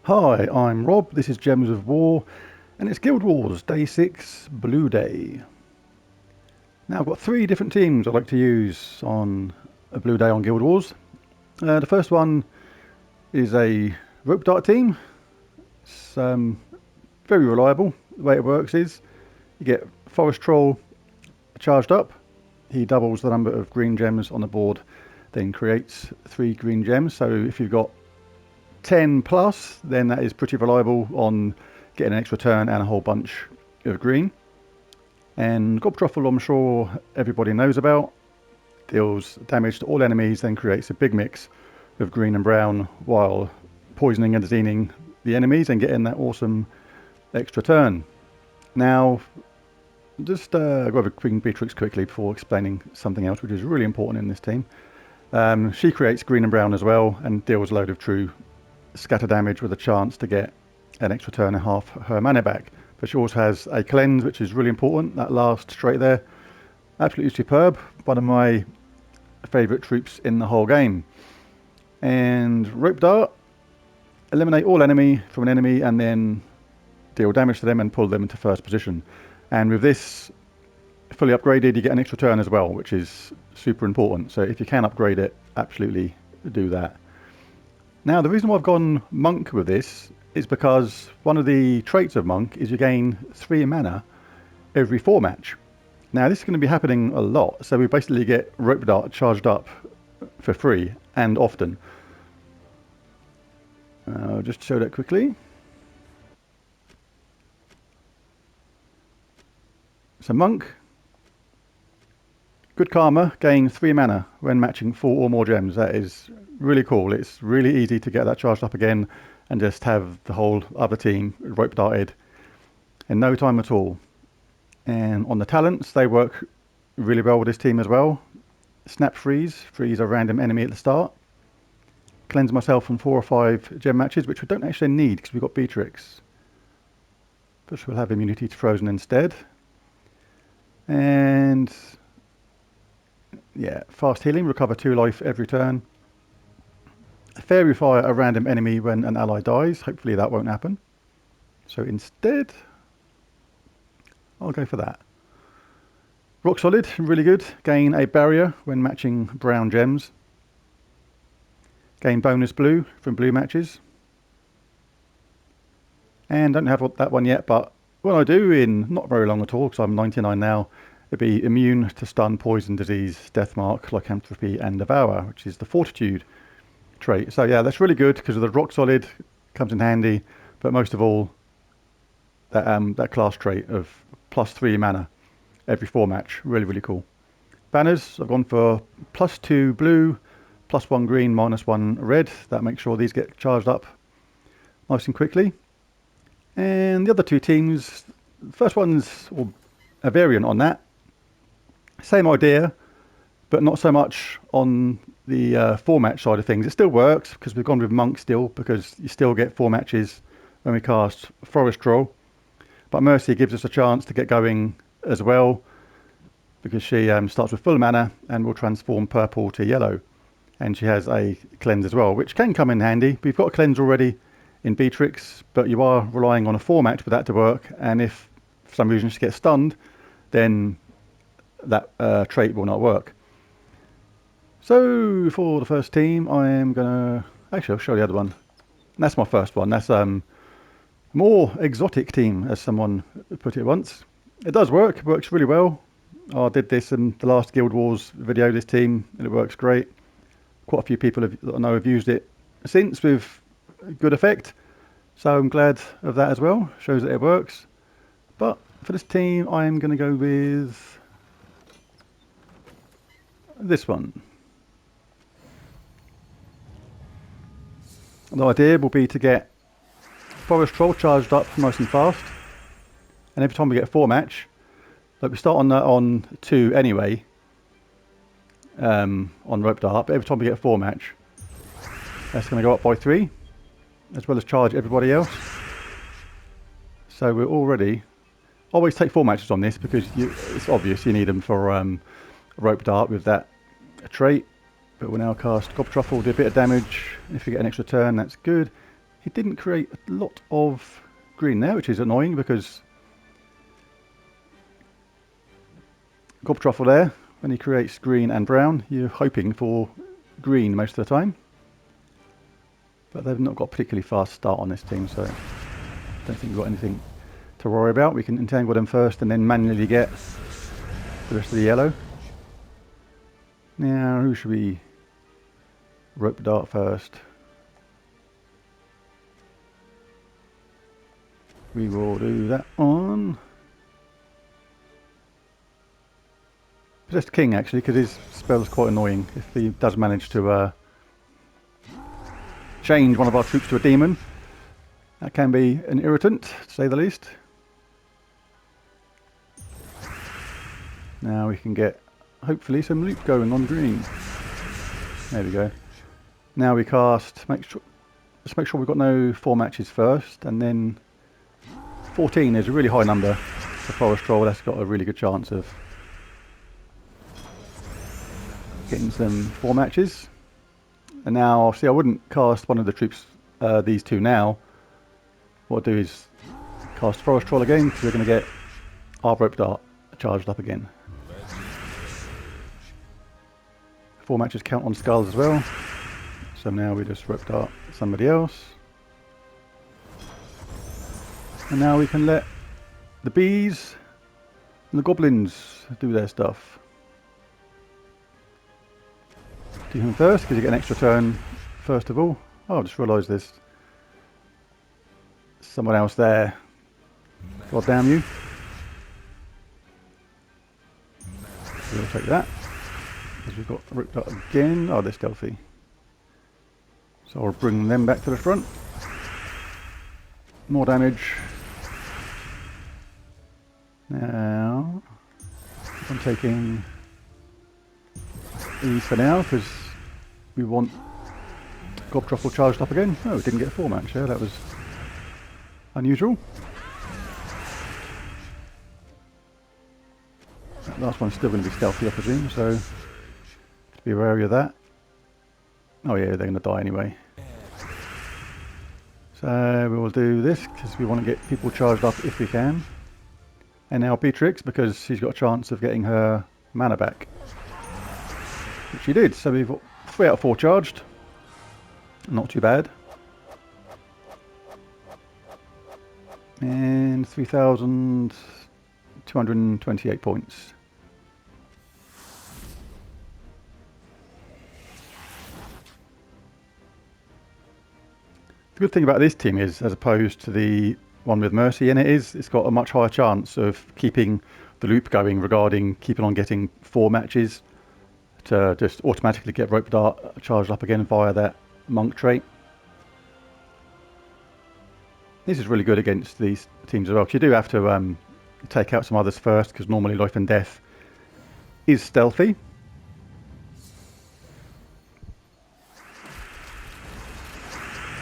Hi, I'm Rob, this is Gems of War, and it's Guild Wars Day 6 Blue Day. Now I've got three different teams I like to use on a Blue Day on Guild Wars. The first one is a rope dart team. It's very reliable. The way it works is you get Forest Troll charged up, he doubles the number of green gems on the board, then creates 3 green gems. So if you've got 10 plus, then that is pretty reliable on getting an extra turn and a whole bunch of green. And Gobtruffle, I'm sure everybody knows about, deals damage to all enemies, then creates a big mix of green and brown while poisoning and diseasing the enemies and getting that awesome extra turn. Now, just go over Queen Beatrix quickly before explaining something else which is really important in this team. She creates green and brown as well and deals a load of true scatter damage with a chance to get an extra turn and half her mana back. But she also has a cleanse, which is really important. That last straight there, absolutely superb. One of my favourite troops in the whole game. And rope dart, eliminate all enemy from an enemy and then deal damage to them and pull them into first position. And with this fully upgraded, you get an extra turn as well, which is super important. So if you can upgrade it, absolutely do that. Now, the reason why I've gone monk with this is because one of the traits of monk is you gain 3 mana every 4 match. Now, this is going to be happening a lot, so we basically get rope dart charged up for free and often. I'll just show that quickly. So monk, good karma, gain 3 mana when matching 4 or more gems. That is really cool. It's really easy to get that charged up again and just have the whole other team rope darted in no time at all. And on the talents, they work really well with this team as well. Snap freeze a random enemy at the start. Cleanse myself from 4 or 5 gem matches, which we don't actually need because we've got Beatrix. But we'll have immunity to frozen instead. And yeah, fast healing, recover 2 life every turn. Fairy fire a random enemy when an ally dies. Hopefully that won't happen. So instead, I'll go for that. Rock solid, really good. Gain a barrier when matching brown gems. Gain bonus blue from blue matches. And don't have that one yet, but when I do, in not very long at all, because I'm 99 now, it'd be immune to stun, poison, disease, death mark, lycanthropy, and devour, which is the fortitude trait. So yeah, that's really good because of the rock solid, comes in handy, but most of all, that class trait of plus 3 mana every 4 match, really cool. Banners, I've gone for plus 2 blue, plus 1 green, minus 1 red. That makes sure these get charged up nice and quickly. And the other 2 teams, the first one's a variant on that. Same idea, but not so much on the 4 match side of things. It still works because we've gone with monk still, because you still get 4 matches when we cast Forest Troll. But Mercy gives us a chance to get going as well, because she starts with full mana and will transform purple to yellow. And she has a cleanse as well, which can come in handy. We've got a cleanse already in Beatrix, but you are relying on a 4 match for that to work. And if for some reason she gets stunned, then that trait will not work. So for the first team, I am gonna actually I'll show the other one. And that's my first one. That's more exotic team, as someone put it once. It does work. It works really well. I did this in the last Guild Wars video. This team, and it works great. Quite a few people that I know have used it since with good effect. So I'm glad of that as well. Shows that it works. But for this team, I am going to go with this one. The idea will be to get Forest Troll charged up nice and fast, and every time we get a 4 match, like we start on 2 anyway, on rope dart, but every time we get a 4 match, that's going to go up by 3, as well as charge everybody else. So we're already always take 4 matches on this because it's obvious you need them for rope dart with that trait. But we'll now cast Gobtruffle, do a bit of damage. If you get an extra turn, that's good. He didn't create a lot of green there, which is annoying because Gobtruffle there, when he creates green and brown, you're hoping for green most of the time. But they've not got a particularly fast start on this team, so I don't think we've got anything to worry about. We can entangle them first and then manually get the rest of the yellow. Now, who should we rope dart first? We will do that on Possessed King, actually, because his spell is quite annoying. If he does manage to change one of our troops to a demon, that can be an irritant, to say the least. Now we can get, hopefully, some loop going on green. There we go. Now we cast, let's make sure we've got no 4 matches first, and then 14 is a really high number for Forest Troll. That's got a really good chance of getting some 4 matches. And now, see, I wouldn't cast one of the troops, these two now. What I'll do is cast Forest Troll again, because we're going to get our rope dart charged up again. 4 matches count on skulls as well. So now we just rope dart somebody else. And now we can let the bees and the goblins do their stuff. Do him first, because you get an extra turn first of all. Oh, I just realised there's someone else there. God damn you. We'll take that. Because we've got ripped up again. Oh, they're stealthy. So I'll bring them back to the front. More damage. Now, I'm taking these for now because we want Gobtruffle charged up again. Oh, we didn't get a 4 match there. That was unusual. That last one's still going to be stealthy, I presume, so be wary of that. Oh yeah, they're going to die anyway. So we will do this because we want to get people charged up if we can. And now Beatrix, because she's got a chance of getting her mana back. Which she did, so we've got 3 out of 4 charged. Not too bad. And 3,228 points. The good thing about this team is, as opposed to the one with Mercy in it, is it's got a much higher chance of keeping the loop going regarding keeping on getting 4 matches to just automatically get Rope Dart charged up again via that monk trait. This is really good against these teams as well, because you do have to take out some others first, because normally Life and Death is stealthy.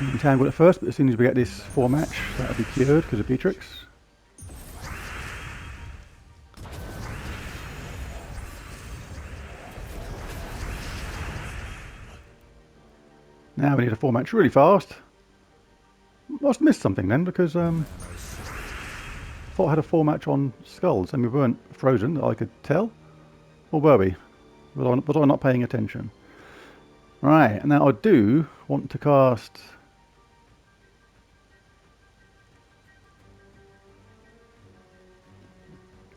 Entangle it first, but as soon as we get this 4 match, that'll be cured because of Beatrix. Now we need a 4 match really fast. Must have missed something then, because I thought I had a 4 match on skulls and we weren't frozen that I could tell. Or were we? Was I not paying attention? Right, now I do want to cast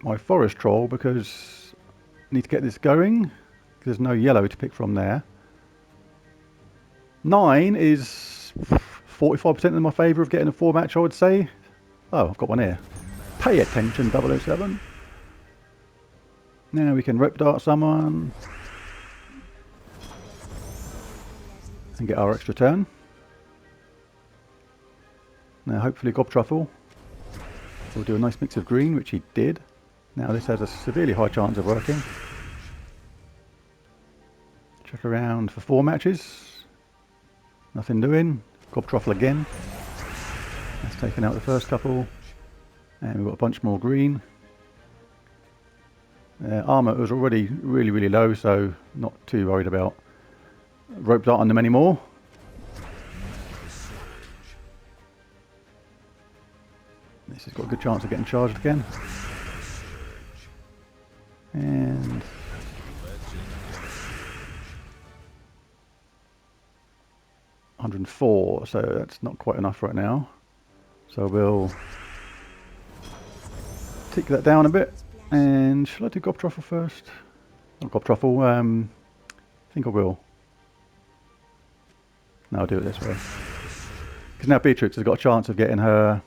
my Forest Troll, because I need to get this going. There's no yellow to pick from there. 9 is 45% in my favour of getting a 4 match, I would say. Oh, I've got one here. Pay attention, 007. Now we can Rope Dart someone and get our extra turn. Now hopefully Gobtruffle will do a nice mix of green, which he did. Now this has a severely high chance of working. Check around for 4 matches. Nothing doing. Gobtruffle again. That's taken out the first couple. And we've got a bunch more green. Armour was already really low, so not too worried about Rope Dart on them anymore. This has got a good chance of getting charged again. And 104, so that's not quite enough right now. So we'll tick that down a bit. And shall I do Gobtruffle first? Not Gobtruffle, I think I will. No, I'll do it this way. Because now Beatrix has got a chance of getting her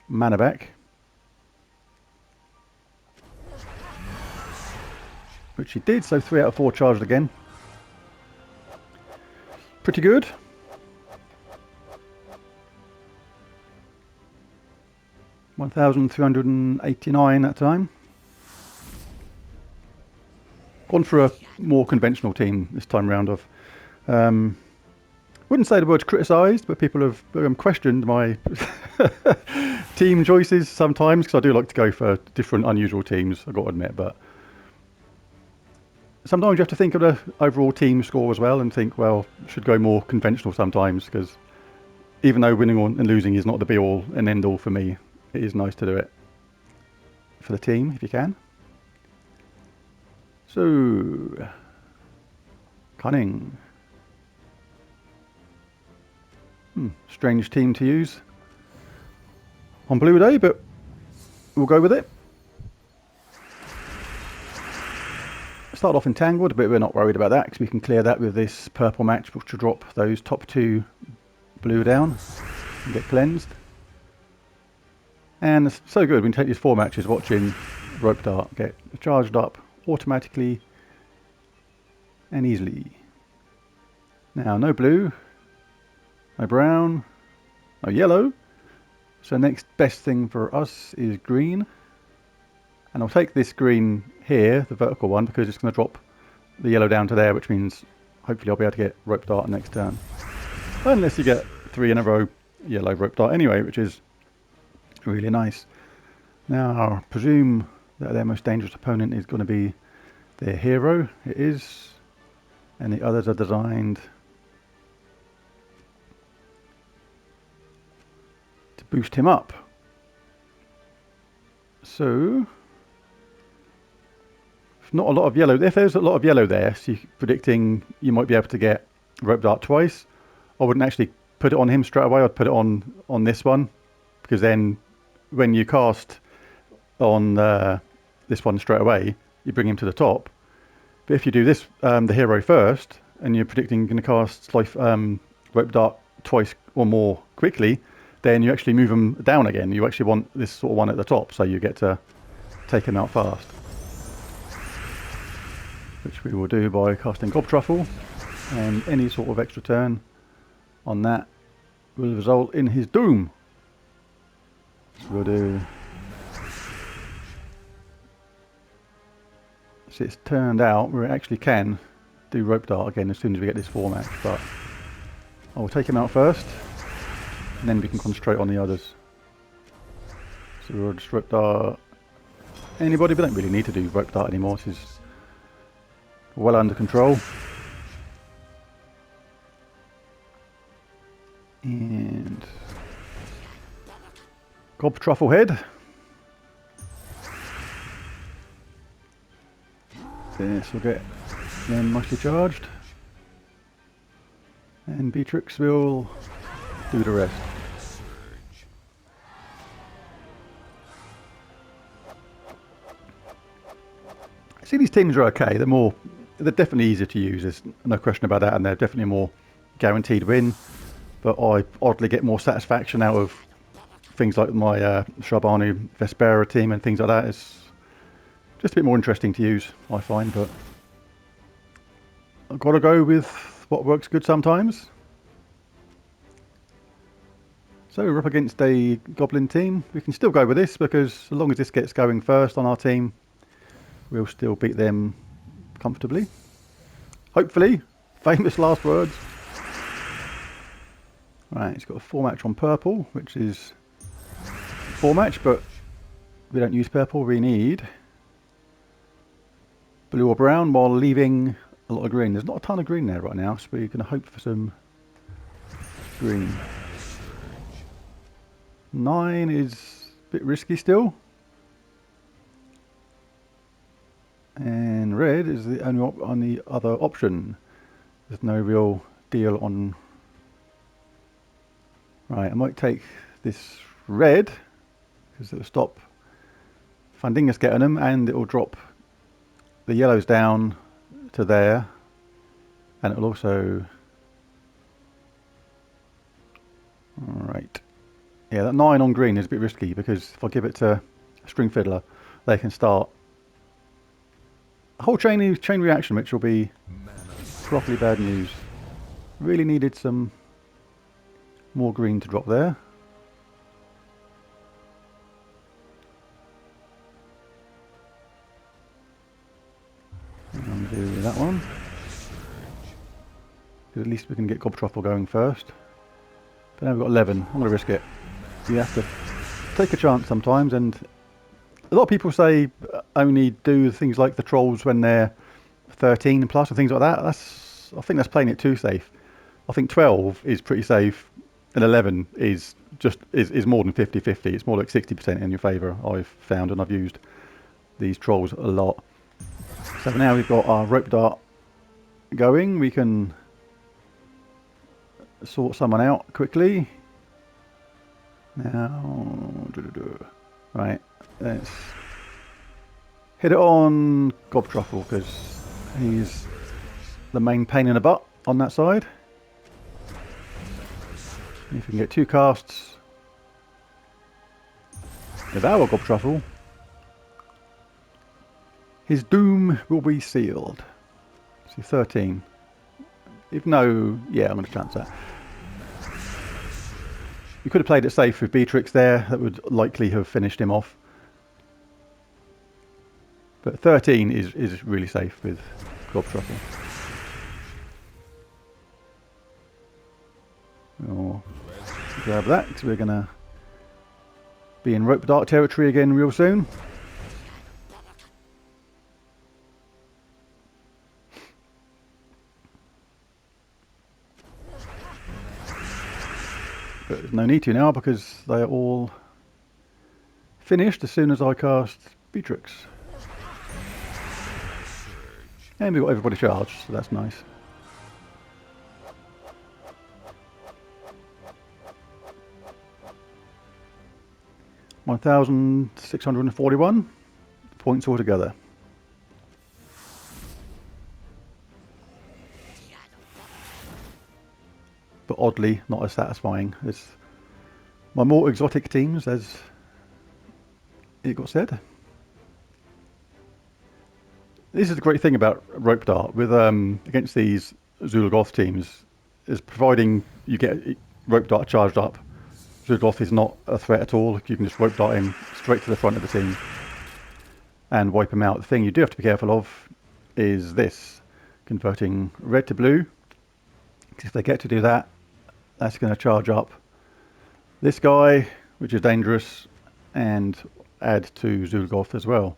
mana back. Which she did, so 3 out of 4 charged again. Pretty good. $1,389 that time. Gone for a more conventional team this time round. Of wouldn't say the word criticised, but people have questioned my team choices sometimes, because I do like to go for different unusual teams, I've got to admit, but sometimes you have to think of the overall team score as well and think, well, should go more conventional sometimes, because even though winning and losing is not the be all and end all for me, it is nice to do it for the team if you can. So, cunning. Strange team to use on Blue Day, but we'll go with it. Start off entangled, but we're not worried about that because we can clear that with this purple match, which will drop those top 2 blue down and get cleansed. And it's so good, we can take these 4 matches watching ropedart get charged up automatically and easily. Now, no blue, no brown, no yellow. So next best thing for us is green. And I'll take this green here, the vertical one, because it's going to drop the yellow down to there, which means hopefully I'll be able to get ropedart next turn. Unless you get 3 in a row yellow ropedart anyway, which is really nice. Now, I presume that their most dangerous opponent is going to be their hero. It is. And the others are designed to boost him up. So, not a lot of yellow. If there's a lot of yellow there, so you're predicting you might be able to get ropedart twice, I wouldn't actually put it on him straight away. I'd put it on this one, because then when you cast on this one straight away, you bring him to the top. But if you do this, the hero first, and you're predicting you're going to cast ropedart twice or more quickly, then you actually move them down again. You actually want this sort of one at the top, so you get to take him out fast. Which we will do by casting Gobtruffle, and any sort of extra turn on that will result in his doom. So we'll do... So it's turned out where it actually can do ropedart again as soon as we get this 4 match, but I will take him out first, and then we can concentrate on the others. So we'll just ropedart anybody. We don't really need to do ropedart anymore. This is well under control. And Gobtruffle head. This will get them nicely charged. And Beatrix will do the rest. See, these teams are okay. They're definitely easier to use. There's no question about that, and they're definitely more guaranteed win. But I oddly get more satisfaction out of things like my Shrabanu Vespera team and things like that. It's just a bit more interesting to use, I find. But I've got to go with what works good sometimes. So we're up against a Goblin team. We can still go with this, because as long as this gets going first on our team, we'll still beat them comfortably. Hopefully. Famous last words. Right, it's got a 4 match on purple, which is 4 match, but we don't use purple. We need blue or brown while leaving a lot of green. There's not a ton of green there right now, so we're going to hope for some green. 9 is bit risky still. And red is the only other option. There's no real deal on. Right, I might take this red because it'll stop Fundingus getting them, and it will drop the yellows down to there, and it will also. Right, yeah, that 9 on green is a bit risky because if I give it to String Fiddler, they can start a whole chain reaction, which will be properly bad news. Really needed some more green to drop there. And do that one. At least we can get Gobtruffle going first. But now we've got 11. I'm going to risk it. You have to take a chance sometimes, and a lot of people say only do things like the trolls when they're 13 and plus, or things like that. I think that's playing it too safe. I think 12 is pretty safe, and 11 is more than 50-50. It's more like 60% in your favour, I've found, and I've used these trolls a lot. So now we've got our rope dart going. We can sort someone out quickly. Now, right, let's hit it on Gobtruffle because he's the main pain in the butt on that side. If we can get 2 casts with our Gobtruffle, his doom will be sealed. See, 13. If no, yeah, I'm going to chance that. You could have played it safe with Beatrix there. That would likely have finished him off. But 13 is really safe with Gobtruffle. Oh, grab that because we're going to be in rope dart territory again real soon. But there's no need to now because they are all finished as soon as I cast Beatrix. And we've got everybody charged, so that's nice. $1,641 points altogether. But oddly, not as satisfying as my more exotic teams, as it got said. This is the great thing about rope dart with against these Zul'Goth teams, is providing you get rope dart charged up, Zul'Goth is not a threat at all. You can just rope dart him straight to the front of the team and wipe him out. The thing you do have to be careful of is this, converting red to blue. If they get to do that, that's going to charge up this guy, which is dangerous, and add to Zul'Goth as well.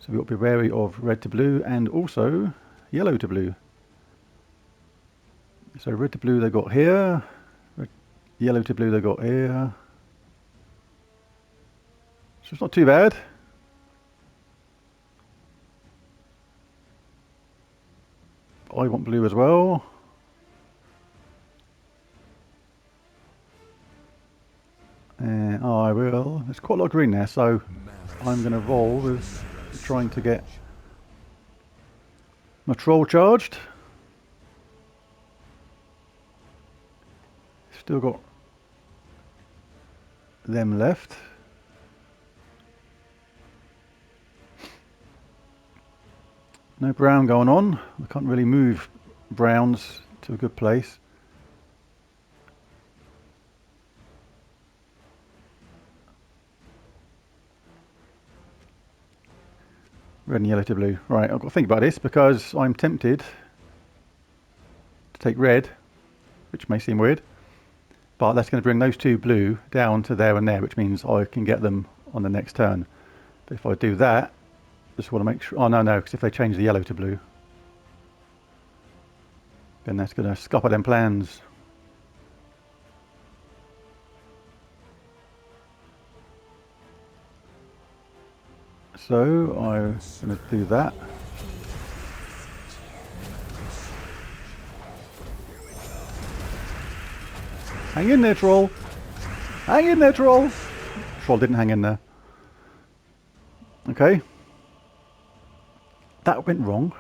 So we've got to be wary of red to blue and also yellow to blue. So red to blue they got here, yellow to blue they got here. So it's not too bad. I want blue as well. And I will. There's quite a lot of green there, so I'm going to roll with trying to get my troll charged. Still got them left. No brown going on. I can't really move browns to a good place. Red and yellow to blue. Right, I've got to think about this because I'm tempted to take red, which may seem weird, but that's going to bring those 2 blue down to there and there, which means I can get them on the next turn. But if I do that, just want to make sure. Oh no, because if they change the yellow to blue, then that's going to scupper them plans. So I'm going to do that. Hang in there, troll! Hang in there, troll! Troll didn't hang in there. Okay. That went wrong.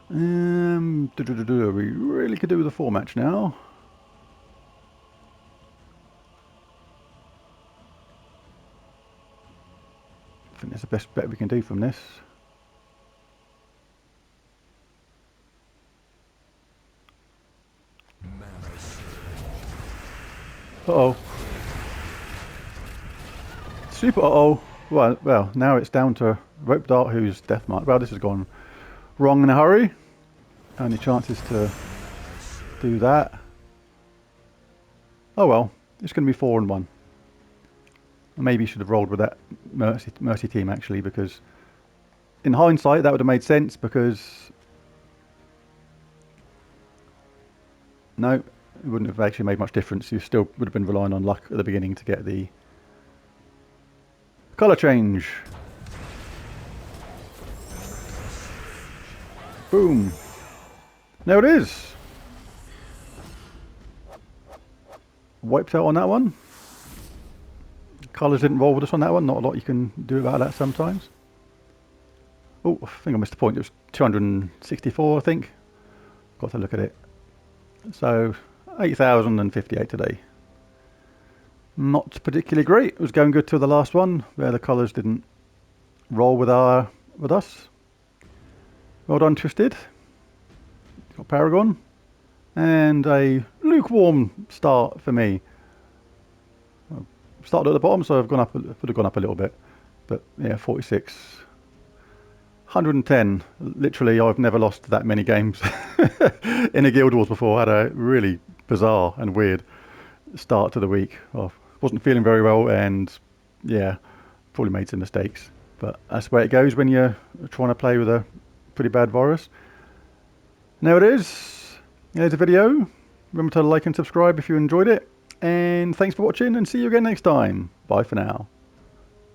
We really could do with a 4 match now. I think that's the best bet we can do from this. Uh-oh. Super uh-oh. Well, now it's down to ropedart who's death mark. Well, this has gone wrong in a hurry. Only chances to do that. Oh well, it's going to be 4 and 1. Maybe should have rolled with that mercy team actually, because in hindsight that would have made sense, because no, it wouldn't have actually made much difference. You still would have been relying on luck at the beginning to get the colour change. Boom. There it is. Wiped out on that one. Colours didn't roll with us on that one. Not a lot you can do about that sometimes. Oh, I think I missed the point. It was 264, I think. Got to look at it. So 8,058 today. Not particularly great. It was going good till the last one, where the colours didn't roll with us. Well done, Twisted. Got Paragon. And a lukewarm start for me. I started at the bottom, so I've gone up. Would have gone up a little bit, but yeah, 46, 110. Literally, I've never lost that many games in a Guild Wars before. I had a really bizarre and weird start to the week. I wasn't feeling very well, and yeah, probably made some mistakes. But that's where it goes when you're trying to play with a pretty bad virus. Now it is. There's a video. Remember to like and subscribe if you enjoyed it. And thanks for watching, and see you again next time. Bye for now.